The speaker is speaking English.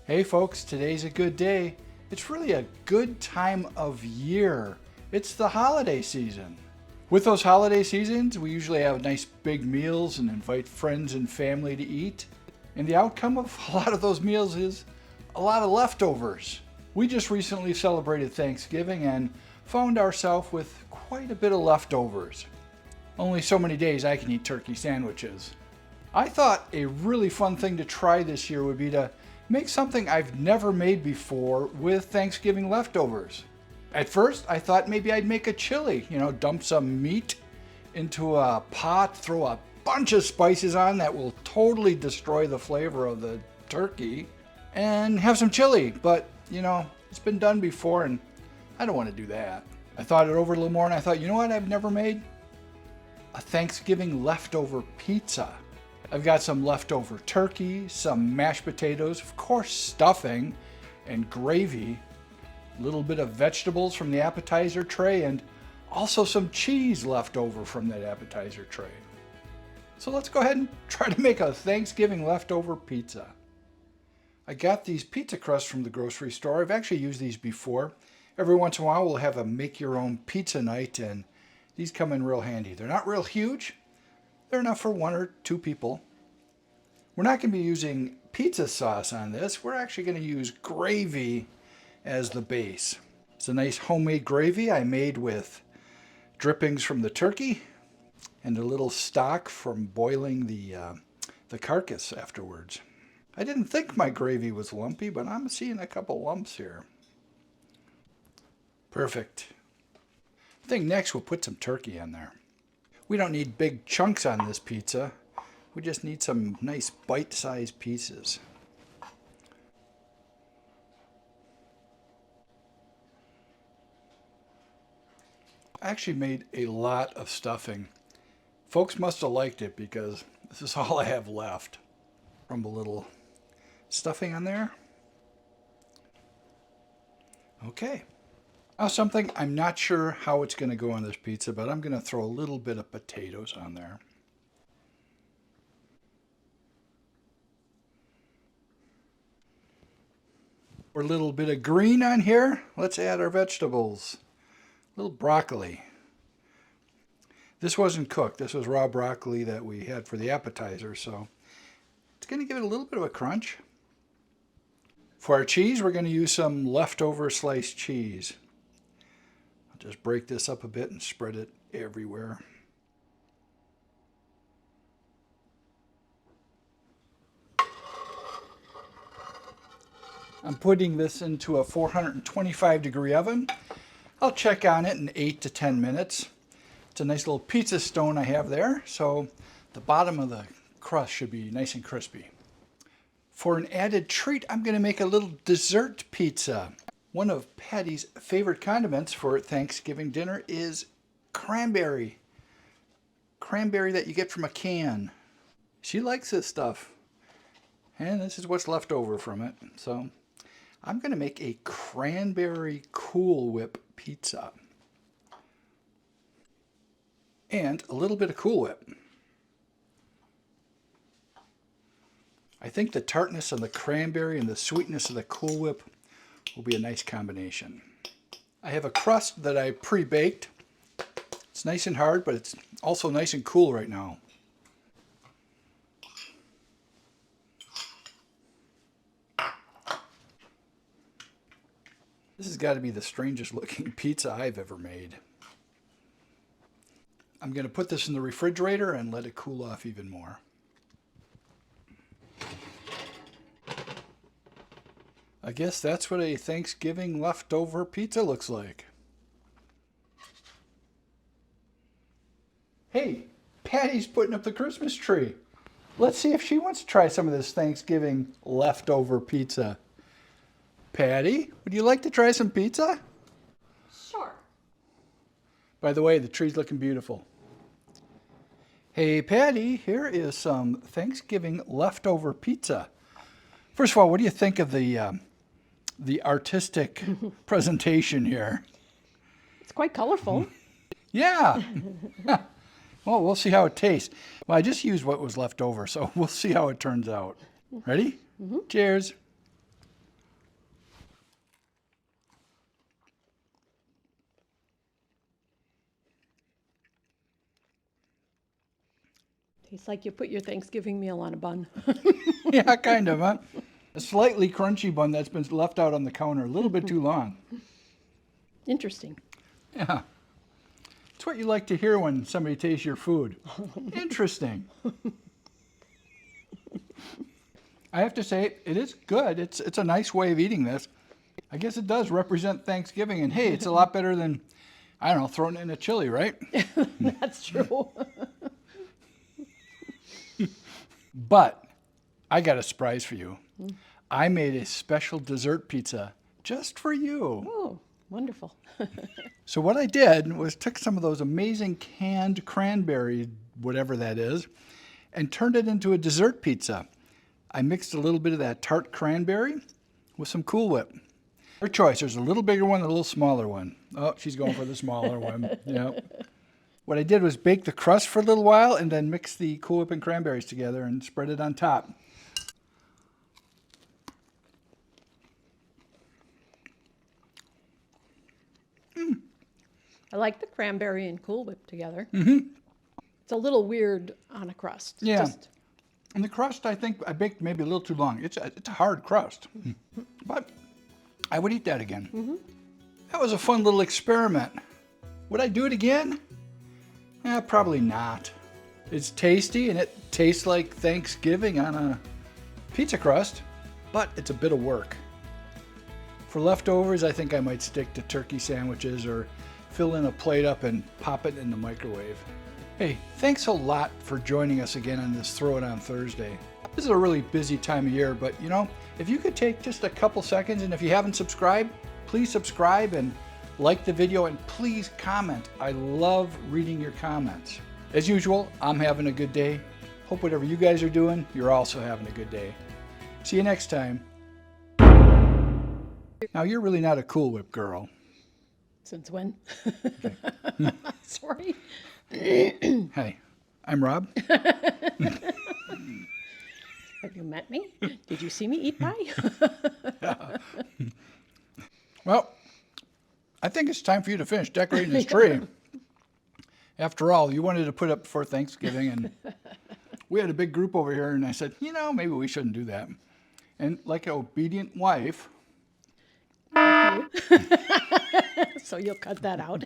Hey folks, today's a good day. It's really a good time of year. It's the holiday season. With those holiday seasons, we usually have nice big meals and invite friends and family to eat. And the outcome of a lot of those meals is a lot of leftovers. We just recently celebrated Thanksgiving and found ourselves with quite a bit of leftovers. Only so many days I can eat turkey sandwiches. I thought a really fun thing to try this year would be to make something I've never made before with Thanksgiving leftovers. At first, I thought maybe I'd make a chili, dump some meat into a pot, throw a bunch of spices on that will totally destroy the flavor of the turkey, and have some chili. But, it's been done before and I don't want to do that. I thought it over a little more and I thought, you know what I've never made? A Thanksgiving leftover pizza. I've got some leftover turkey, some mashed potatoes, of course stuffing and gravy, a little bit of vegetables from the appetizer tray, and also some cheese left over from that appetizer tray. So let's go ahead and try to make a Thanksgiving leftover pizza. I got these pizza crusts from the grocery store. I've actually used these before. Every once in a while we'll have a make your own pizza night, and these come in real handy. They're not real huge. They're enough for one or two people. We're not going to be using pizza sauce on this. We're actually going to use gravy as the base. It's a nice homemade gravy I made with drippings from the turkey and a little stock from boiling the carcass afterwards. I didn't think my gravy was lumpy, but I'm seeing a couple lumps here. Perfect. I think next we'll put some turkey in there. We don't need big chunks on this pizza. We just need some nice bite-sized pieces. I actually made a lot of stuffing. Folks must have liked it because this is all I have left. From a little stuffing on there. Okay. Now something I'm not sure how it's going to go on this pizza, but I'm going to throw a little bit of potatoes on there. Or a little bit of green on here. Let's add our vegetables. A little broccoli. This wasn't cooked. This was raw broccoli that we had for the appetizer, so it's going to give it a little bit of a crunch. For our cheese, we're going to use some leftover sliced cheese. Just break this up a bit and spread it everywhere. I'm putting this into a 425 degree oven. I'll check on it in 8 to 10 minutes. It's a nice little pizza stone I have there, so the bottom of the crust should be nice and crispy. For an added treat, I'm going to make a little dessert pizza. One of Patty's favorite condiments for Thanksgiving dinner is cranberry. Cranberry that you get from a can. She likes this stuff. And this is what's left over from it. So I'm going to make a cranberry Cool Whip pizza. And a little bit of Cool Whip. I think the tartness of the cranberry and the sweetness of the Cool Whip will be a nice combination. I have a crust that I pre-baked. It's nice and hard, but it's also nice and cool right now. This has got to be the strangest looking pizza I've ever made. I'm going to put this in the refrigerator and let it cool off even more. I guess that's what a Thanksgiving leftover pizza looks like. Hey, Patty's putting up the Christmas tree. Let's see if she wants to try some of this Thanksgiving leftover pizza. Patty, would you like to try some pizza? Sure. By the way, the tree's looking beautiful. Hey, Patty, here is some Thanksgiving leftover pizza. First of all, what do you think of the artistic presentation here? It's quite colorful. Yeah. Well, we'll see how it tastes. Well, I just used what was left over, so we'll see how it turns out. Ready? Mm-hmm. Cheers. Tastes like you put your Thanksgiving meal on a bun. Yeah, kind of, huh? A slightly crunchy bun that's been left out on the counter a little bit too long. Interesting. Yeah. It's what you like to hear when somebody tastes your food. Interesting. I have to say, it is good. It's a nice way of eating this. I guess it does represent Thanksgiving, and hey, it's a lot better than, I don't know, throwing it in a chili, right? That's true. But I got a surprise for you. I made a special dessert pizza just for you. Oh, wonderful. So what I did was took some of those amazing canned cranberry, whatever that is, and turned it into a dessert pizza. I mixed a little bit of that tart cranberry with some Cool Whip. Her choice. There's a little bigger one and a little smaller one. Oh, she's going for the smaller one. Yeah. What I did was bake the crust for a little while and then mix the Cool Whip and cranberries together and spread it on top. I like the cranberry and Cool Whip together. Mm-hmm. It's a little weird on a crust. Yeah. And the crust, I think I baked maybe a little too long. It's a hard crust. But I would eat that again. Mm-hmm. That was a fun little experiment. Would I do it again? Probably not. It's tasty and it tastes like Thanksgiving on a pizza crust, but it's a bit of work. For leftovers, I think I might stick to turkey sandwiches or fill in a plate up and pop it in the microwave. Hey, thanks a lot for joining us again on this Throw It On Thursday. This is a really busy time of year, but you know, if you could take just a couple seconds, and if you haven't subscribed, please subscribe and like the video, and please comment. I love reading your comments. As usual, I'm having a good day. Hope whatever you guys are doing, you're also having a good day. See you next time. Now, you're really not a Cool Whip girl. Since when? Sorry. Hey, I'm Rob. Have you met me? Did you see me eat pie? Well, I think it's time for you to finish decorating this tree. After all, you wanted to put up before Thanksgiving, and we had a big group over here, and I said, you know, maybe we shouldn't do that. And like an obedient wife. So you'll cut that out.